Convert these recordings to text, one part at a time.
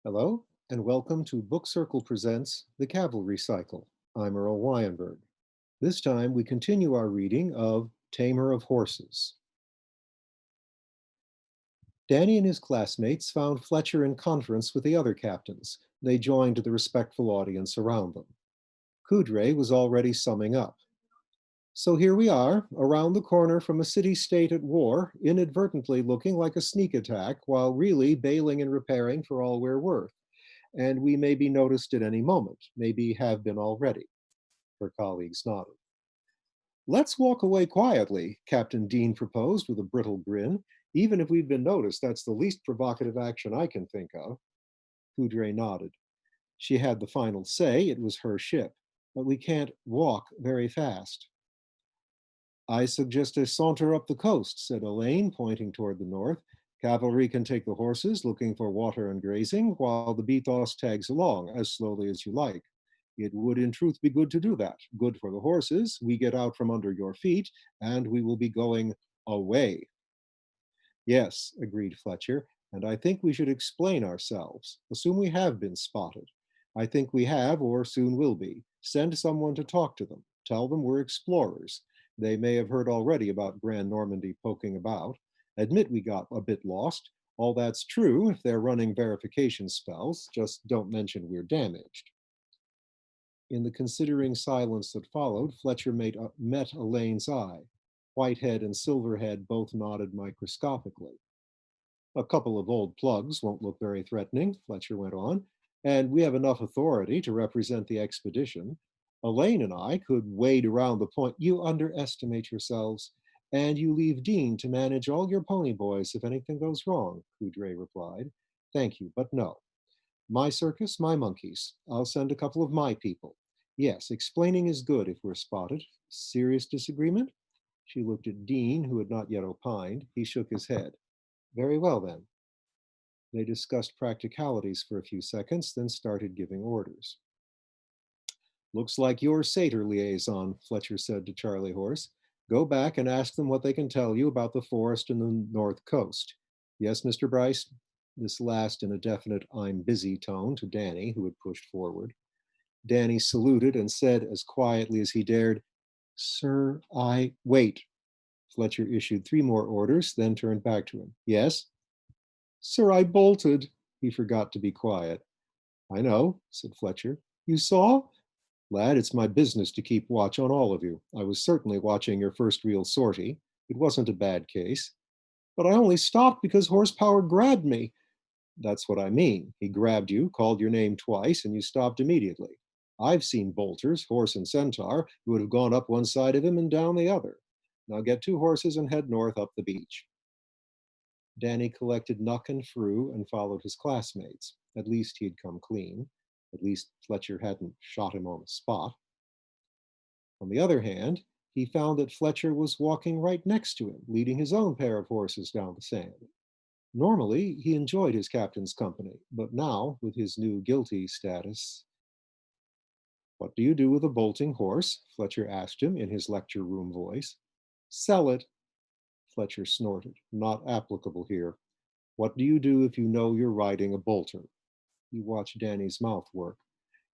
Hello, and welcome to Book Circle Presents The Cavalry Cycle. I'm Earl Wyenberg. This time we continue our reading of Tamer of Horses. Danny and his classmates found Fletcher in conference with the other captains. They joined the respectful audience around them. Coudray was already summing up. So here we are, around the corner from a city-state at war, inadvertently looking like a sneak attack, while really bailing and repairing for all we're worth. And we may be noticed at any moment, maybe have been already. Her colleagues nodded. Let's walk away quietly, Captain Dean proposed with a brittle grin. Even if we've been noticed, that's the least provocative action I can think of. Coudray nodded. She had the final say, it was her ship, but we can't walk very fast. I suggest a saunter up the coast, said Elaine, pointing toward the north. Cavalry can take the horses, looking for water and grazing, while the Bethos tags along as slowly as you like. It would in truth be good to do that. Good for the horses, we get out from under your feet, and we will be going away. Yes, agreed Fletcher, and I think we should explain ourselves. Assume we have been spotted. I think we have, or soon will be. Send someone to talk to them. Tell them we're explorers. They may have heard already about Grand Normandy poking about. Admit we got a bit lost. All that's true if they're running verification spells. Just don't mention we're damaged. In the considering silence that followed, Fletcher met Elaine's eye. Whitehead and Silverhead both nodded microscopically. A couple of old plugs won't look very threatening, Fletcher went on, and we have enough authority to represent the expedition. Elaine and I could wade around the point. You underestimate yourselves, and you leave Dean to manage all your pony boys if anything goes wrong, Coudray replied. Thank you, but no. My circus, my monkeys. I'll send a couple of my people. Yes, explaining is good if we're spotted. Serious disagreement? She looked at Dean, who had not yet opined. He shook his head. Very well, then. They discussed practicalities for a few seconds, then started giving orders. Looks like you're satyr liaison, Fletcher said to Charlie Horse. Go back and ask them what they can tell you about the forest and the north coast. Yes, Mr. Bryce? This last in a definite I'm busy tone to Danny, who had pushed forward. Danny saluted and said as quietly as he dared, Sir, wait. Fletcher issued 3 more orders, then turned back to him. Yes? Sir, I bolted. He forgot to be quiet. I know, said Fletcher. You saw? Lad, it's my business to keep watch on all of you. I was certainly watching your first real sortie. It wasn't a bad case. But I only stopped because Horsepower grabbed me. That's what I mean. He grabbed you, called your name twice, and you stopped immediately. I've seen bolters, Horse and Centaur, who would have gone up one side of him and down the other. Now get 2 horses and head north up the beach. Danny collected Nuck and Frew and followed his classmates. At least he'd come clean. At least Fletcher hadn't shot him on the spot. On the other hand, he found that Fletcher was walking right next to him, leading his own pair of horses down the sand. Normally, he enjoyed his captain's company, but now, with his new guilty status. What do you do with a bolting horse? Fletcher asked him in his lecture room voice. Sell it. Fletcher snorted. Not applicable here. What do you do if you know you're riding a bolter? He watched Danny's mouth work.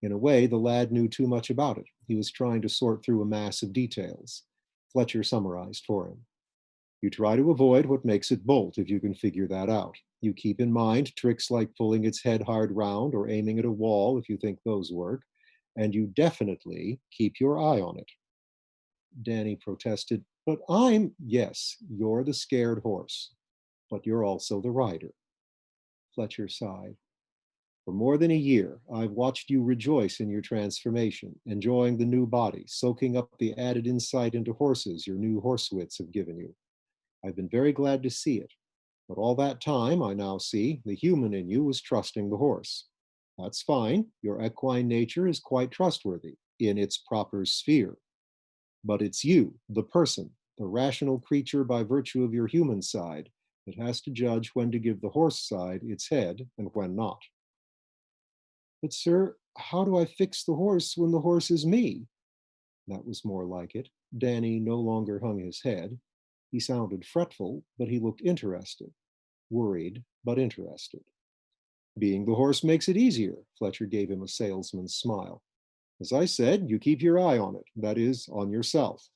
In a way, the lad knew too much about it. He was trying to sort through a mass of details. Fletcher summarized for him. You try to avoid what makes it bolt if you can figure that out. You keep in mind tricks like pulling its head hard round or aiming at a wall if you think those work. And you definitely keep your eye on it. Danny protested, but yes, you're the scared horse, but you're also the rider. Fletcher sighed. For more than a year, I've watched you rejoice in your transformation, enjoying the new body, soaking up the added insight into horses your new horsewits have given you. I've been very glad to see it, but all that time, I now see, the human in you was trusting the horse. That's fine, your equine nature is quite trustworthy, in its proper sphere. But it's you, the person, the rational creature by virtue of your human side, It has to judge when to give the horse side its head and when not. But, sir, how do I fix the horse when the horse is me? That was more like it. Danny no longer hung his head. He sounded fretful, but he looked interested. Worried, but interested. Being the horse makes it easier, Fletcher gave him a salesman's smile. As I said, you keep your eye on it, that is, on yourself.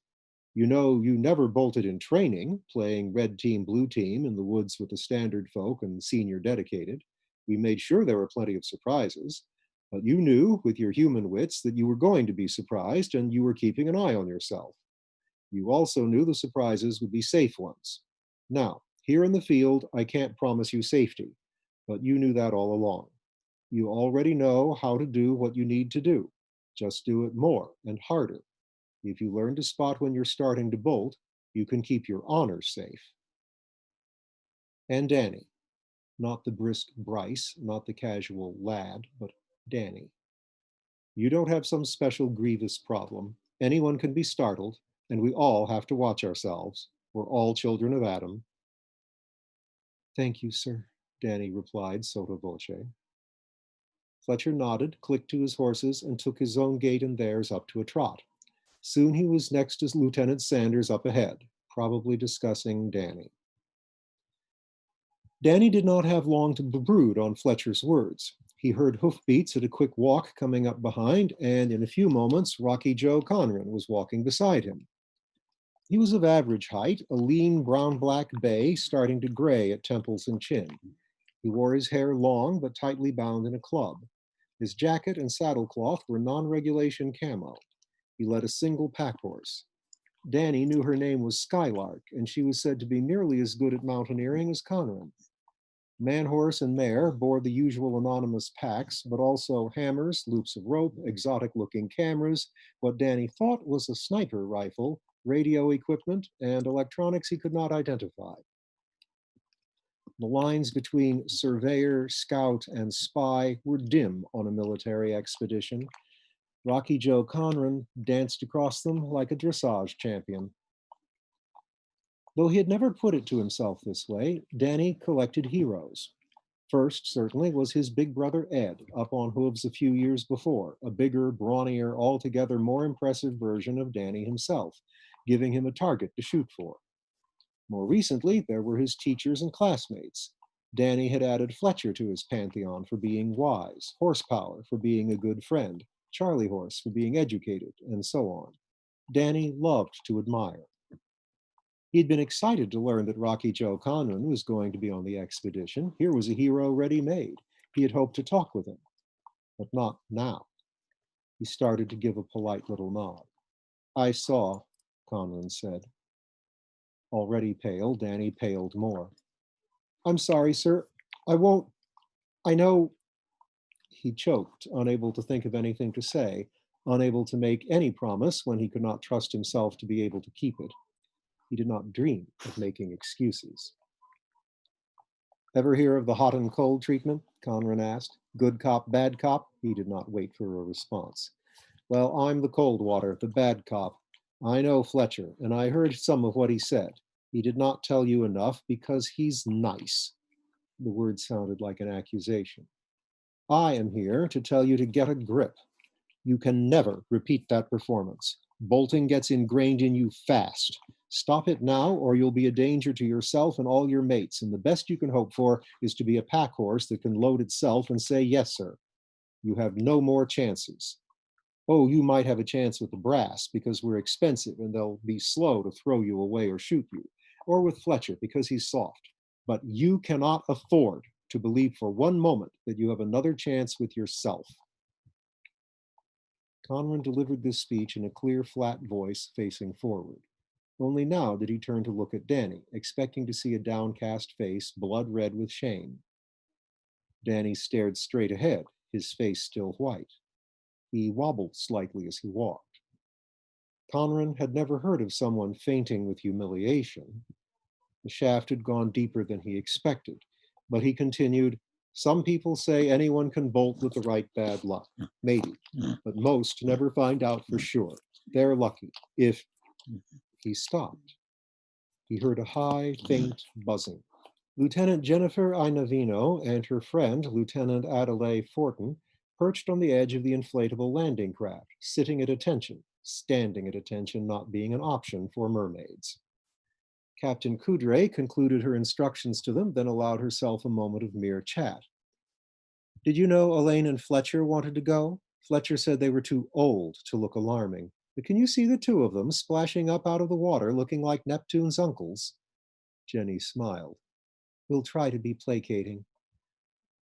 You know you never bolted in training, playing red team, blue team in the woods with the standard folk and senior dedicated. We made sure there were plenty of surprises. But you knew, with your human wits, that you were going to be surprised and you were keeping an eye on yourself. You also knew the surprises would be safe ones. Now, here in the field, I can't promise you safety, but you knew that all along. You already know how to do what you need to do. Just do it more and harder. If you learn to spot when you're starting to bolt, you can keep your honor safe. And Danny, not the brisk Bryce, not the casual lad, but Danny. You don't have some special grievous problem. Anyone can be startled, and we all have to watch ourselves. We're all children of Adam. Thank you, sir, Danny replied sotto voce. Fletcher nodded, clicked to his horses, and took his own gait and theirs up to a trot. Soon he was next to Lieutenant Sanders up ahead, probably discussing Danny. Danny did not have long to brood on Fletcher's words. He heard hoofbeats at a quick walk coming up behind, and in a few moments, Rocky Joe Conran was walking beside him. He was of average height, a lean brown-black bay starting to gray at temples and chin. He wore his hair long but tightly bound in a club. His jacket and saddlecloth were non-regulation camo. He led a single pack horse. Danny knew her name was Skylark, and she was said to be nearly as good at mountaineering as Conran. Man horse and mare bore the usual anonymous packs, but also hammers, loops of rope, exotic-looking cameras, what Danny thought was a sniper rifle, radio equipment, and electronics he could not identify. The lines between surveyor, scout, and spy were dim on a military expedition. Rocky Joe Conran danced across them like a dressage champion. Though he had never put it to himself this way, Danny collected heroes. First, certainly, was his big brother Ed, up on hooves a few years before, a bigger, brawnier, altogether more impressive version of Danny himself, giving him a target to shoot for. More recently, there were his teachers and classmates. Danny had added Fletcher to his pantheon for being wise, Horsepower for being a good friend, Charlie Horse for being educated, and so on. Danny loved to admire. He'd been excited to learn that Rocky Joe Conran was going to be on the expedition. Here was a hero ready-made. He had hoped to talk with him, but not now. He started to give a polite little nod. I saw, Conran said. Already pale, Danny paled more. I'm sorry, sir. I won't. I know. He choked, unable to think of anything to say, unable to make any promise when he could not trust himself to be able to keep it. He did not dream of making excuses. Ever hear of the hot and cold treatment? Conran asked. Good cop, bad cop? He did not wait for a response. Well, I'm the cold water, the bad cop. I know Fletcher, and I heard some of what he said. He did not tell you enough because he's nice. The word sounded like an accusation. I am here to tell you to get a grip. You can never repeat that performance. Bolting gets ingrained in you fast. Stop it now, or you'll be a danger to yourself and all your mates, and the best you can hope for is to be a pack horse that can load itself and say, yes, sir. You have no more chances. Oh, you might have a chance with the brass because we're expensive and they'll be slow to throw you away or shoot you, or with Fletcher because he's soft. But you cannot afford to believe for one moment that you have another chance with yourself. Conran delivered this speech in a clear, flat voice facing forward. Only now did he turn to look at Danny, expecting to see a downcast face, blood red with shame. Danny stared straight ahead, his face still white. He wobbled slightly as he walked. Conran had never heard of someone fainting with humiliation. The shaft had gone deeper than he expected, but he continued, some people say anyone can bolt with the right bad luck. Maybe, but most never find out for sure. They're lucky. If he stopped, he heard a high, faint buzzing. Lieutenant Jennifer Inovino and her friend, Lieutenant Adelaide Fortin, perched on the edge of the inflatable landing craft, sitting at attention, standing at attention not being an option for mermaids. Captain Coudray concluded her instructions to them, then allowed herself a moment of mere chat. Did you know Elaine and Fletcher wanted to go? Fletcher said they were too old to look alarming. But can you see the two of them splashing up out of the water looking like Neptune's uncles? Jenny smiled. We'll try to be placating.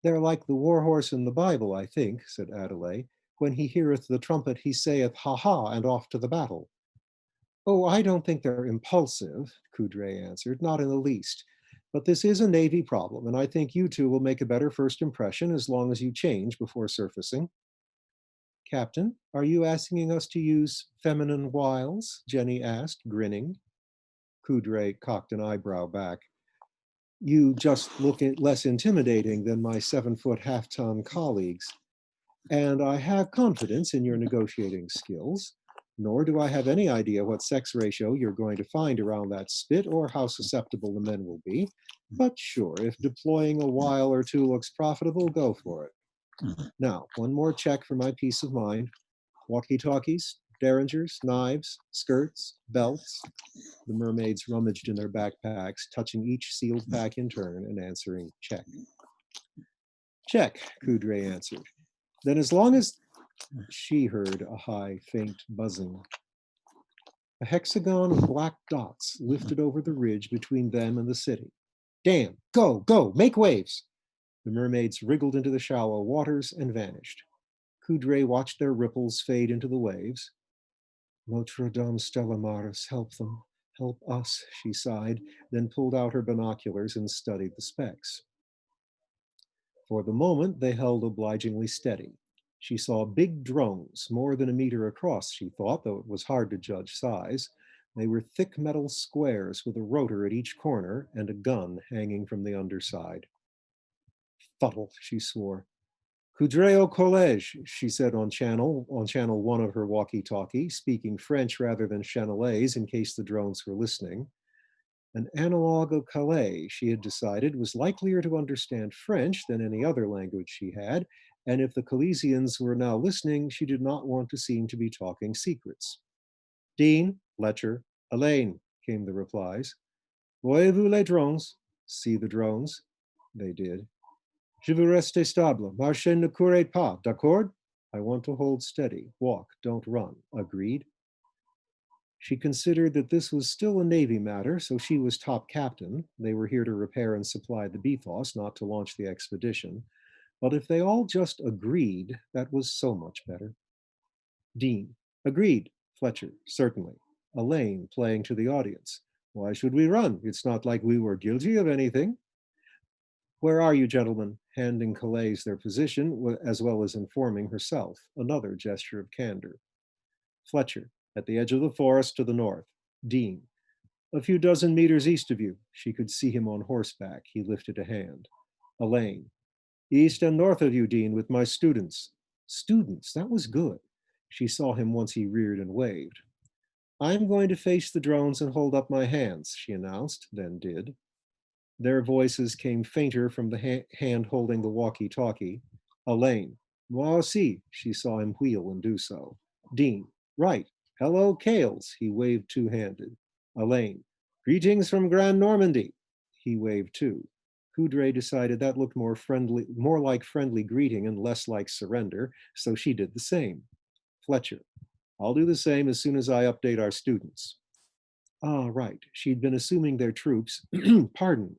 They're like the war horse in the Bible, I think, said Adelaide. When he heareth the trumpet, he saith, Ha ha, and off to the battle. Oh, I don't think they're impulsive, Coudray answered, not in the least. But this is a Navy problem, and I think you two will make a better first impression as long as you change before surfacing. Captain, are you asking us to use feminine wiles? Jenny asked, grinning. Coudray cocked an eyebrow back. You just look less intimidating than my 7-foot half-ton colleagues. And I have confidence in your negotiating skills, nor do I have any idea what sex ratio you're going to find around that spit or how susceptible the men will be. But sure, if deploying a while or two looks profitable, go for it. Now, one more check for my peace of mind. Walkie-talkies, derringers, knives, skirts, belts. The mermaids rummaged in their backpacks, touching each sealed pack in turn and answering check. Check, Coudray answered. Then as long as she heard a high, faint buzzing. A hexagon of black dots lifted over the ridge between them and the city. Damn, go, go, make waves! The mermaids wriggled into the shallow waters and vanished. Coudray watched their ripples fade into the waves. Notre Dame Stella Maris, help them, help us, she sighed, then pulled out her binoculars and studied the specks. For the moment, they held obligingly steady. She saw big drones, more than a meter across, she thought, though it was hard to judge size. They were thick metal squares with a rotor at each corner and a gun hanging from the underside. Fuddle, she swore. Coudray au collège, she said on channel 1 of her walkie-talkie, speaking French rather than Chenelaise in case the drones were listening. An analog of Calais, she had decided, was likelier to understand French than any other language she had, and if the Calesians were now listening, she did not want to seem to be talking secrets. Dean, Fletcher, Elaine, came the replies. Voyez-vous les drones? See the drones? They did. Je veux rester stable. Marchez ne courez pas, d'accord? I want to hold steady. Walk, don't run. Agreed? She considered that this was still a Navy matter, so she was top captain. They were here to repair and supply the Bifos, not to launch the expedition. But if they all just agreed, that was so much better. Dean, agreed. Fletcher, certainly. Elaine, playing to the audience. Why should we run? It's not like we were guilty of anything. Where are you, gentlemen? Handing Calais their position, as well as informing herself, another gesture of candor. Fletcher, at the edge of the forest to the north. Dean, a few dozen meters east of you. She could see him on horseback. He lifted a hand. Elaine, east and north of you, Dean, with my students. Students, that was good. She saw him once he reared and waved. I'm going to face the drones and hold up my hands, she announced, then did. Their voices came fainter from the hand holding the walkie-talkie. Elaine, moi aussi, she saw him wheel and do so. Dean, right. Hello, Kales, he waved two-handed. Elaine, greetings from Grand Normandy. He waved too. Coudray decided that looked more like friendly greeting and less like surrender, so she did the same. Fletcher, I'll do the same as soon as I update our students. Ah, right. She'd been assuming their troops,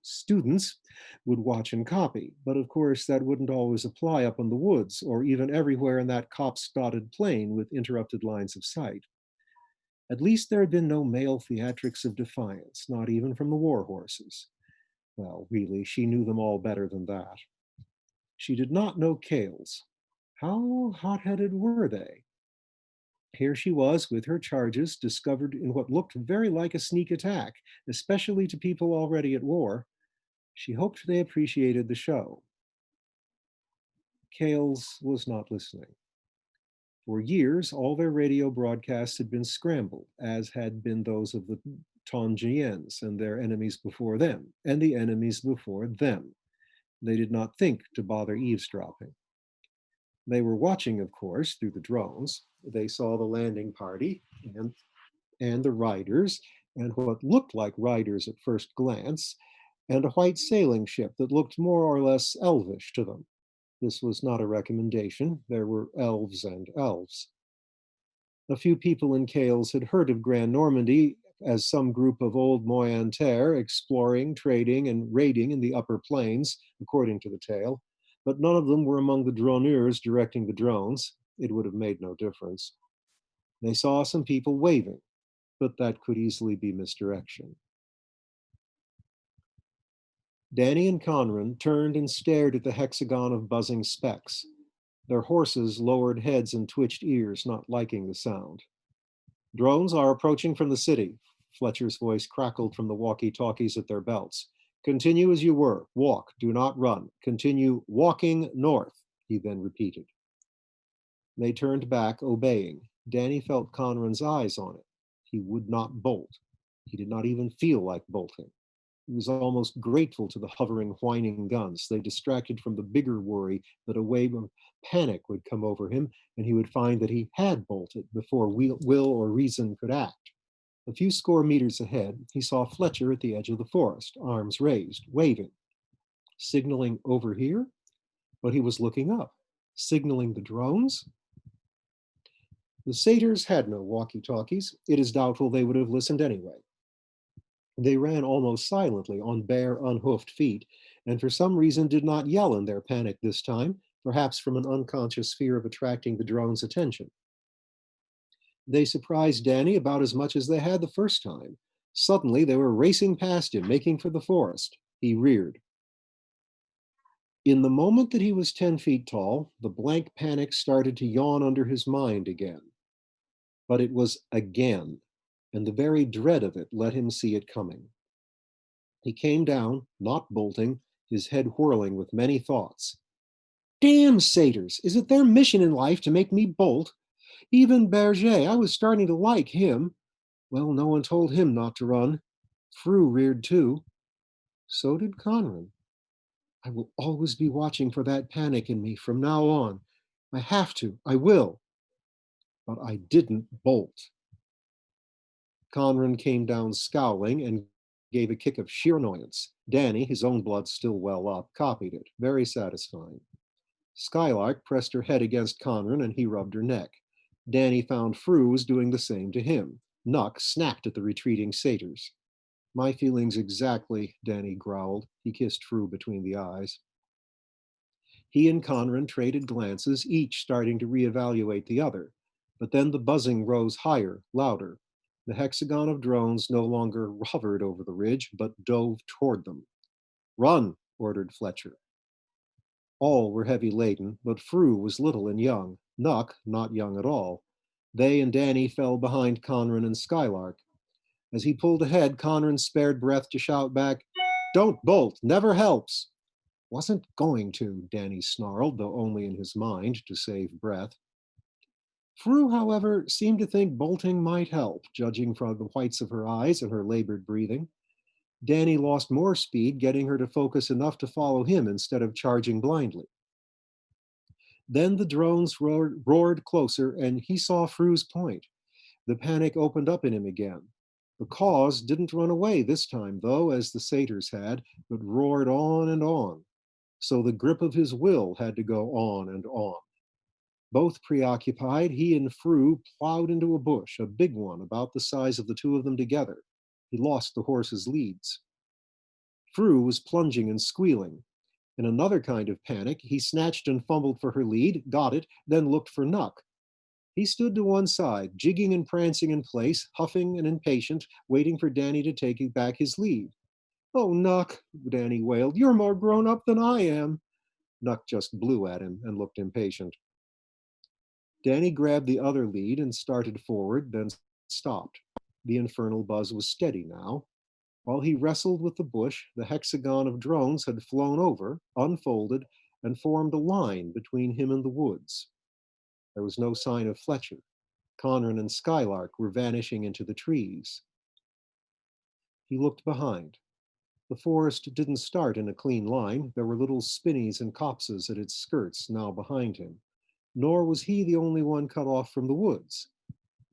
students, would watch and copy. But of course, that wouldn't always apply up in the woods or even everywhere in that copse-dotted plain with interrupted lines of sight. At least there had been no male theatrics of defiance, not even from the war horses. Well, really, she knew them all better than that. She did not know Kales. How hot-headed were they? Here she was with her charges discovered in what looked very like a sneak attack, especially to people already at war. She hoped they appreciated the show. Kales was not listening. For years, all their radio broadcasts had been scrambled, as had been those of the Tongiens and their enemies before them, and the enemies before them. They did not think to bother eavesdropping. They were watching, of course, through the drones. They saw the landing party and the riders, and what looked like riders at first glance, and a white sailing ship that looked more or less elvish to them. This was not a recommendation. There were elves and elves. A few people in Cales had heard of Grand Normandy as some group of old Moyentere exploring, trading, and raiding in the upper plains, according to the tale, but none of them were among the droneurs directing the drones. It would have made no difference. They saw some people waving, but that could easily be misdirection. Danny and Conran turned and stared at the hexagon of buzzing specks. Their horses lowered heads and twitched ears, not liking the sound. Drones are approaching from the city. Fletcher's voice crackled from the walkie-talkies at their belts. Continue as you were. Walk. Do not run. Continue walking north, he then repeated. They turned back, obeying. Danny felt Conran's eyes on it. He would not bolt. He did not even feel like bolting. He was almost grateful to the hovering, whining guns. They distracted from the bigger worry that a wave of panic would come over him and he would find that he had bolted before will or reason could act. A few score meters ahead, he saw Fletcher at the edge of the forest, arms raised, waving, signaling over here, but he was looking up, signaling the drones. The satyrs had no walkie-talkies. It is doubtful they would have listened anyway. They ran almost silently on bare, unhoofed feet, and for some reason did not yell in their panic this time, perhaps from an unconscious fear of attracting the drone's attention. They surprised Danny about as much as they had the first time. Suddenly, they were racing past him, making for the forest. He reared. In the moment that he was 10 feet tall, the blank panic started to yawn under his mind again. But it was again, and the very dread of it let him see it coming. He came down, not bolting, his head whirling with many thoughts. Damn satyrs! Is it their mission in life to make me bolt? Even Berger, I was starting to like him. Well, no one told him not to run. Fru reared too. So did Conran. I will always be watching for that panic in me from now on. I have to. I will. But I didn't bolt. Conran came down scowling and gave a kick of sheer annoyance. Danny, his own blood still well up, copied it, very satisfying. Skylark pressed her head against Conran and he rubbed her neck. Danny found Fru was doing the same to him. Nuck snapped at the retreating satyrs. My feelings exactly, Danny growled. He kissed Fru between the eyes. He and Conran traded glances, each starting to reevaluate the other. But then the buzzing rose higher, louder. The hexagon of drones no longer hovered over the ridge, but dove toward them. Run, ordered Fletcher. All were heavy laden, but Fru was little and young. Nuck, not young at all. They and Danny fell behind Conran and Skylark. As he pulled ahead, Conran spared breath to shout back, Don't bolt, never helps. Wasn't going to, Danny snarled, though only in his mind, to save breath. Fru, however, seemed to think bolting might help, judging from the whites of her eyes and her labored breathing. Danny lost more speed, getting her to focus enough to follow him instead of charging blindly. Then the drones roared closer, and he saw Fru's point. The panic opened up in him again. The cause didn't run away this time, though, as the satyrs had, but roared on and on. So the grip of his will had to go on and on. Both preoccupied, he and Fru plowed into a bush, a big one about the size of the two of them together. He lost the horse's leads. Fru was plunging and squealing. In another kind of panic, he snatched and fumbled for her lead, got it, then looked for Nuck. He stood to one side, jigging and prancing in place, huffing and impatient, waiting for Danny to take back his lead. Oh, Nuck, Danny wailed, you're more grown up than I am. Nuck just blew at him and looked impatient. Danny grabbed the other lead and started forward, then stopped. The infernal buzz was steady now. While he wrestled with the bush, the hexagon of drones had flown over, unfolded, and formed a line between him and the woods. There was no sign of Fletcher. Conran and Skylark were vanishing into the trees. He looked behind. The forest didn't start in a clean line. There were little spinneys and copses at its skirts now behind him. Nor was he the only one cut off from the woods.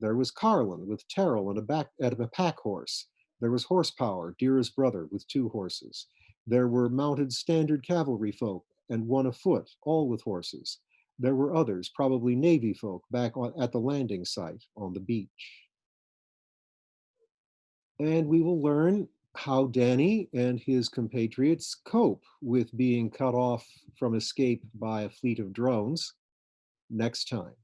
There was Carlin with Terrell and a pack horse. There was Horsepower, Dira's brother, with two horses. There were mounted standard cavalry folk and one afoot, all with horses. There were others, probably Navy folk, at the landing site on the beach. And we will learn how Danny and his compatriots cope with being cut off from escape by a fleet of drones next time.